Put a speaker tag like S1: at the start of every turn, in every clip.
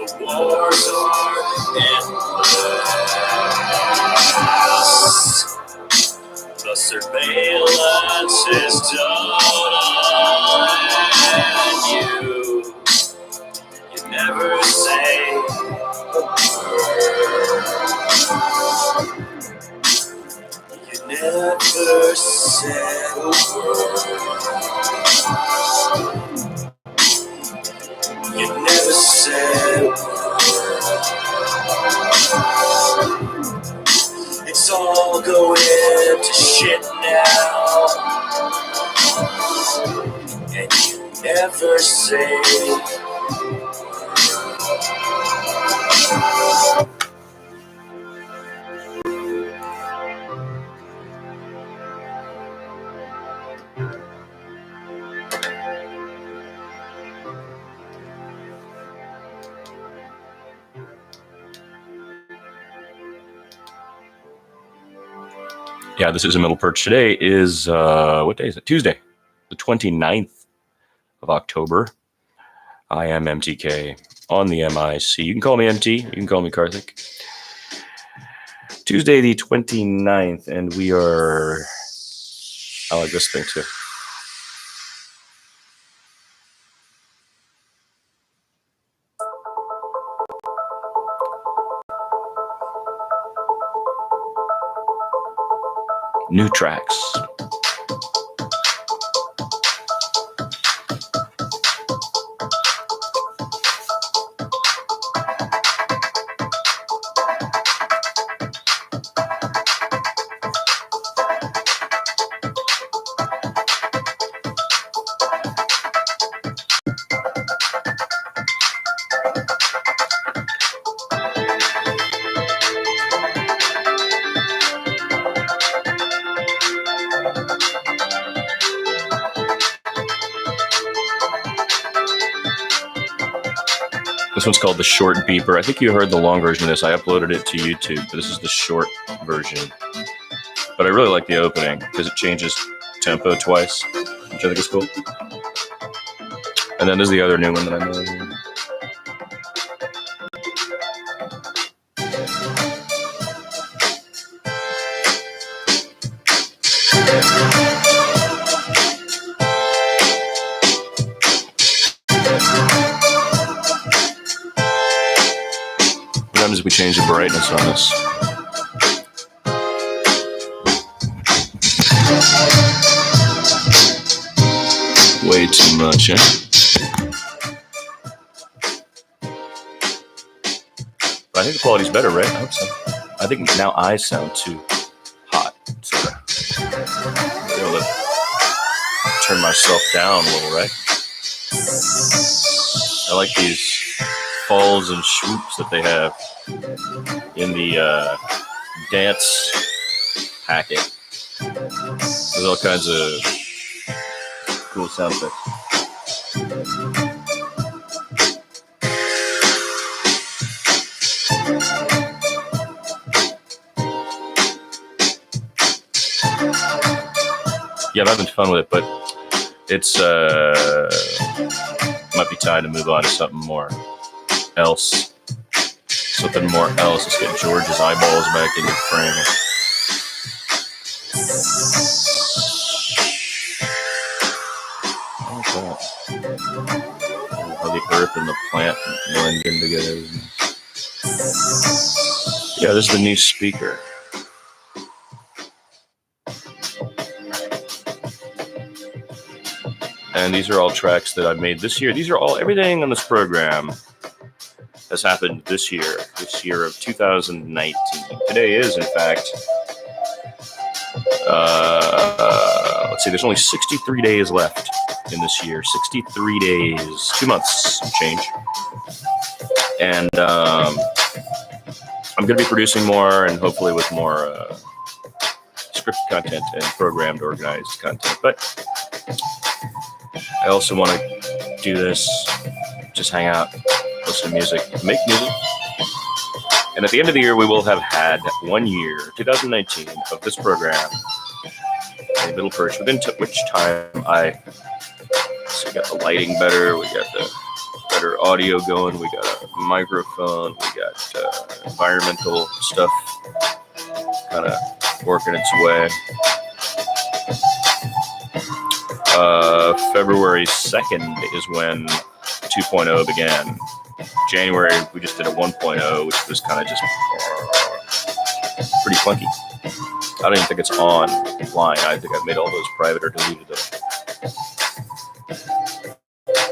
S1: The wars are endless. The surveillance is total, and you never say a word. You never said a word. You never said a word. It's all going to shit now, and you never say. Yeah, this is a Middle Perch. Today is, what day is it? Tuesday, the 29th of October. I am MTK on the MIC. You can call me MT. You can call me Karthik. Tuesday, the 29th, and we are... I like this thing, too. New Trax. This one's called the Short Beeper. I think you heard the long version of this. I uploaded it to YouTube, but this is the short version. But I really like the opening because it changes tempo twice, which I think is cool. And then there's the other new one that I know. Sometimes we change the brightness on this. Way too much, eh? But I think the quality's better, right? I hope so. I think now I sound too hot, so I'm able to turn myself down a little, right? I like these falls and swoops that they have in the dance packet. There's all kinds of cool sound effects. Yeah, I'm having fun with it, but it's might be time to move on to something more else. Something more else. Let's get George's eyeballs back into frame. How the earth and the plant blend in together. Yeah, this is the new speaker. And these are all tracks that I've made this year. These are all, everything on this program has happened this year of 2019. Today is, in fact, let's see, there's only 63 days left in this year. 63 days, 2 months and change. And I'm going to be producing more and hopefully with more scripted content and programmed, organized content. But I also want to do this, just hang out, listen to music, make music. And at the end of the year, we will have had 1 year, 2019, of this program, a Middle Perch, within which time so we got the lighting better, we got the better audio going. We got a microphone. We got environmental stuff kind of working its way. February 2nd is when 2.0 began. January, we just did a 1.0, which was kind of just pretty funky. I don't even think it's online. I think I've made all those private or deleted them.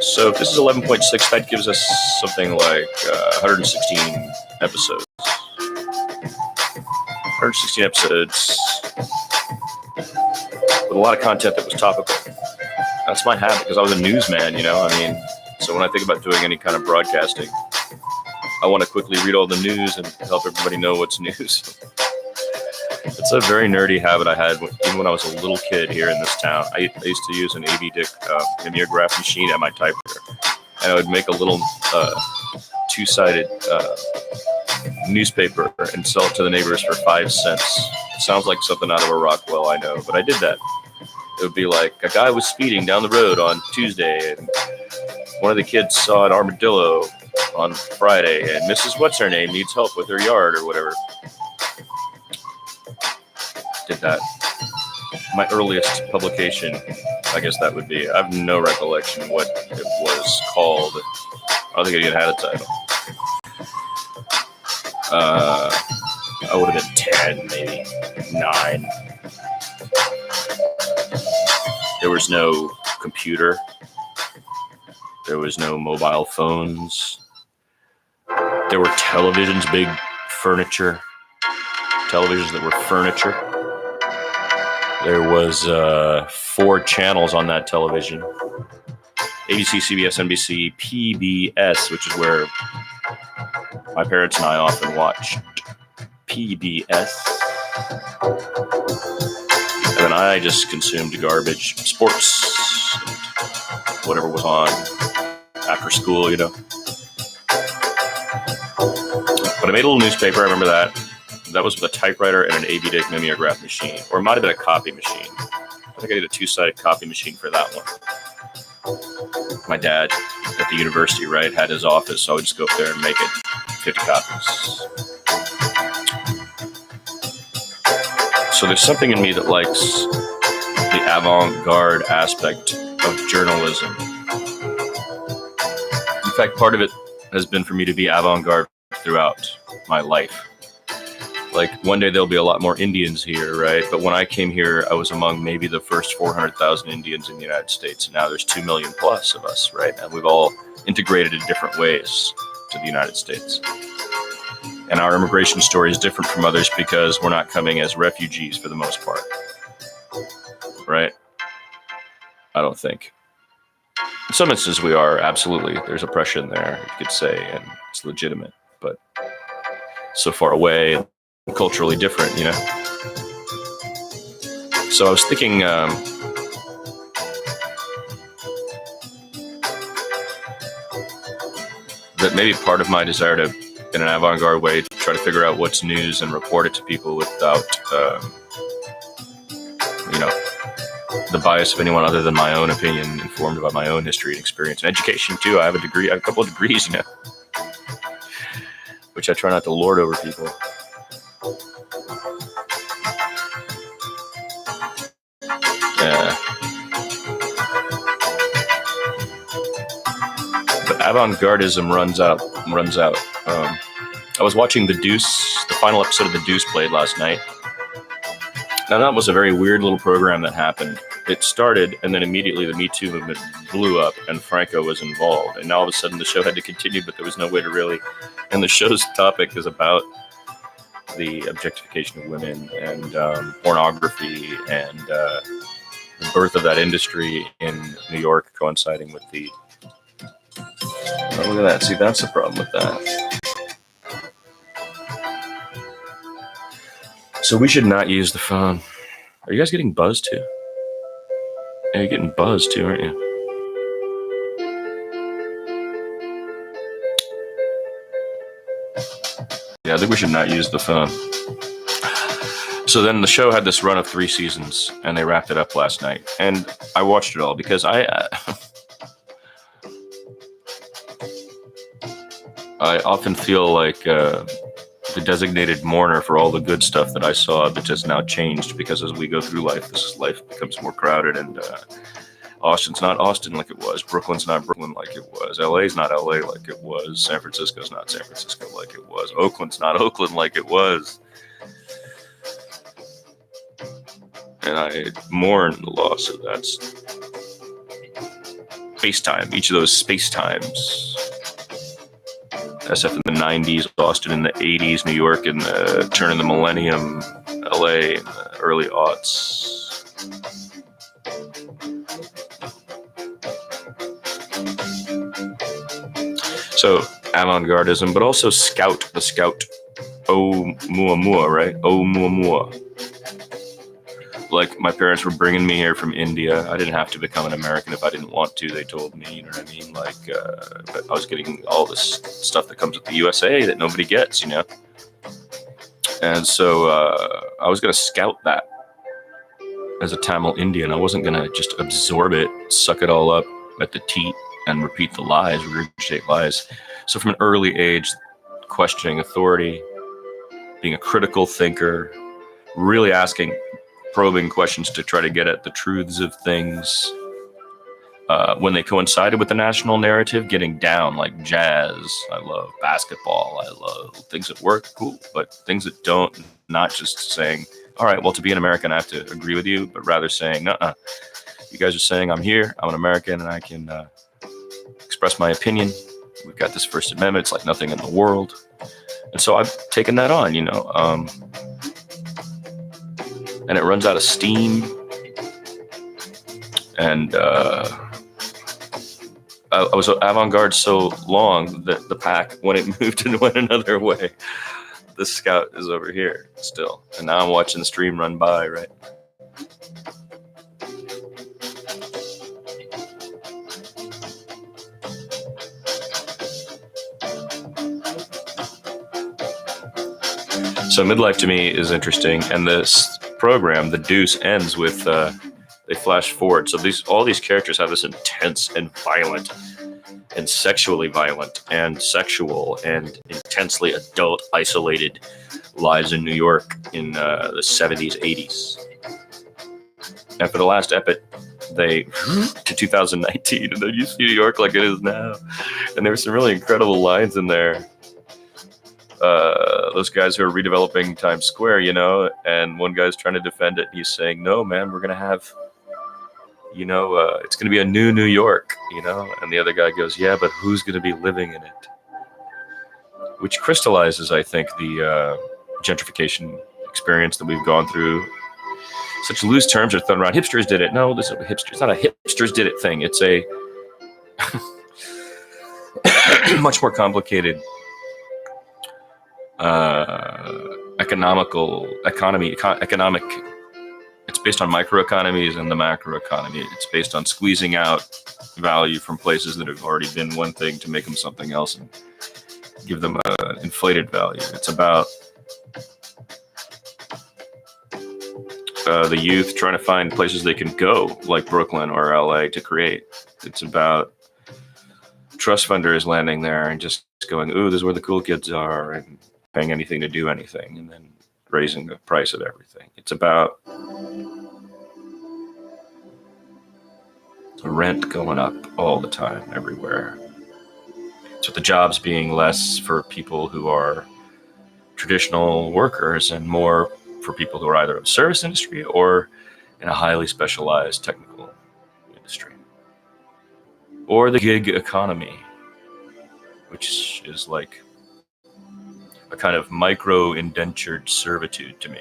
S1: So if this is 11.6, that gives us something like 116 episodes. 116 episodes with a lot of content that was topical. That's my habit because I was a newsman, you know. I mean, so when I think about doing any kind of broadcasting, I want to quickly read all the news and help everybody know what's news. It's a very nerdy habit I had even when I was a little kid here in this town. I used to use an AV Dick mimeograph machine at my typewriter, and I would make a little two-sided newspaper and sell it to the neighbors for 5 cents. It sounds like something out of a Rockwell, I know, but I did that. It would be like a guy was speeding down the road on Tuesday, and one of the kids saw an armadillo on Friday, and Mrs. What's-Her-Name needs help with her yard or whatever. Did that. My earliest publication, I guess that would be. I have no recollection what it was called. I don't think it even had a title. I would have been 10, maybe 9. There was no computer. There was no mobile phones. There were televisions, big furniture. Televisions that were furniture. There was 4 channels on that television. ABC, CBS, NBC, PBS, which is where my parents and I often watched PBS. And then I just consumed garbage, sports, whatever was on after school, you know. But I made a little newspaper, I remember that. That was with a typewriter and an AV Dick mimeograph machine. Or it might have been a copy machine. I think I did a 2-sided copy machine for that one. My dad at the university, right, had his office, so I would just go up there and make it 50 copies. So there's something in me that likes the avant-garde aspect of journalism. In fact, part of it has been for me to be avant-garde throughout my life. Like, one day there'll be a lot more Indians here, right? But when I came here, I was among maybe the first 400,000 Indians in the United States. And now there's 2 million plus of us, right? And we've all integrated in different ways to the United States. And our immigration story is different from others because we're not coming as refugees for the most part, right? I don't think. In some instances we are, absolutely. There's oppression there, you could say, and it's legitimate. But so far away, culturally different, you know. So I was thinking that maybe part of my desire to, in an avant-garde way, to try to figure out what's news and report it to people without, you know, the bias of anyone other than my own opinion, informed about my own history and experience and education too. I have a degree, I have a couple of degrees, you know, which I try not to lord over people. But avant-gardism runs out. I was watching The Deuce. The final episode of The Deuce played last night. Now, that was a very weird little program that happened. It started, and then immediately the Me Too movement blew up, and Franco was involved. And now all of a sudden the show had to continue, but there was no way to really... And the show's topic is about the objectification of women and pornography and the birth of that industry in New York, coinciding with the... Oh, look at that. See, that's the problem with that. So we should not use the phone. Are you guys getting buzzed too? Yeah, you're getting buzzed too, aren't you? Yeah, I think we should not use the phone. So then the show had this run of 3 seasons, and they wrapped it up last night. And I watched it all because I often feel like the designated mourner for all the good stuff that I saw that has now changed, because as we go through life, life becomes more crowded, and Austin's not Austin like it was. Brooklyn's not Brooklyn like it was. LA's not LA like it was. San Francisco's not San Francisco like it was. Oakland's not Oakland like it was. And I mourn the loss of that space time, each of those space times. SF in the 90s, Austin in the 80s, New York in the turn of the millennium, LA in the early aughts. So avant-gardism, but also Scout, the Scout, Oumuamua, right? Oumuamua. Like, my parents were bringing me here from India. I didn't have to become an American if I didn't want to. They told me, you know what I mean? Like, but I was getting all this stuff that comes with the USA that nobody gets, you know? And so I was going to scout that as a Tamil Indian. I wasn't going to just absorb it, suck it all up at the teat, and repeat the lies, regurgitate lies. So from an early age, questioning authority, being a critical thinker, really asking probing questions to try to get at the truths of things. When they coincided with the national narrative, getting down, like jazz. I love basketball. I love things that work, cool. But things that don't, not just saying, all right, well, to be an American, I have to agree with you, but rather saying, nuh-uh. You guys are saying I'm here, I'm an American, and I can express my opinion. We've got this First Amendment. It's like nothing in the world. And so I've taken that on, you know. And it runs out of steam. And I was avant-garde so long that the pack, when it moved and went another way, the Scout is over here still. And now I'm watching the stream run by, right? So midlife to me is interesting, and this program, The Deuce, ends with they flash forward. So all these characters have this intense and violent and sexually violent and sexual and intensely adult, isolated lives in New York in the 70s, 80s. And for the last epic, they to 2019, and then you see New York like it is now. And there were some really incredible lines in there. Those guys who are redeveloping Times Square, you know, and one guy's trying to defend it. And he's saying, no, man, we're going to have, you know, it's going to be a new New York, you know. And the other guy goes, yeah, but who's going to be living in it? Which crystallizes, I think, the gentrification experience that we've gone through. Such loose terms are thrown around. Hipsters did it. No, this is hipsters. It's not a hipsters did it thing. It's a much more complicated economic. It's based on microeconomies and the macroeconomy. It's based on squeezing out value from places that have already been one thing to make them something else and give them an inflated value. It's about the youth trying to find places they can go, like Brooklyn or LA, to create. It's about trust funders landing there and just going, ooh, this is where the cool kids are, and paying anything to do anything, and then raising the price of everything. It's about the rent going up all the time, everywhere. It's with the jobs being less for people who are traditional workers and more for people who are either in the service industry or in a highly specialized technical industry. Or the gig economy, which is like a kind of micro-indentured servitude to me.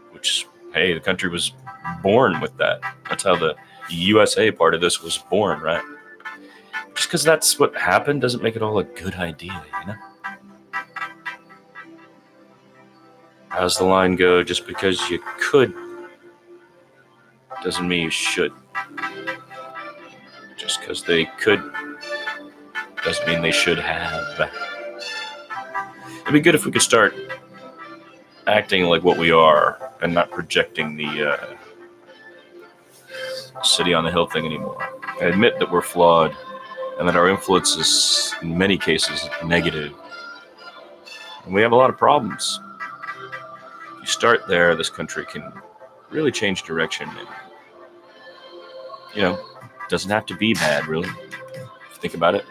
S1: Which, hey, the country was born with that. That's how the USA part of this was born, right? Just because that's what happened doesn't make it all a good idea, you know? How's the line go? Just because you could doesn't mean you should. Just because they could doesn't mean they should have. It'd be good if we could start acting like what we are and not projecting the city on the hill thing anymore. I admit that we're flawed and that our influence is, in many cases, negative. And we have a lot of problems. If you start there, this country can really change direction. And, it doesn't have to be bad, really, if you think about it.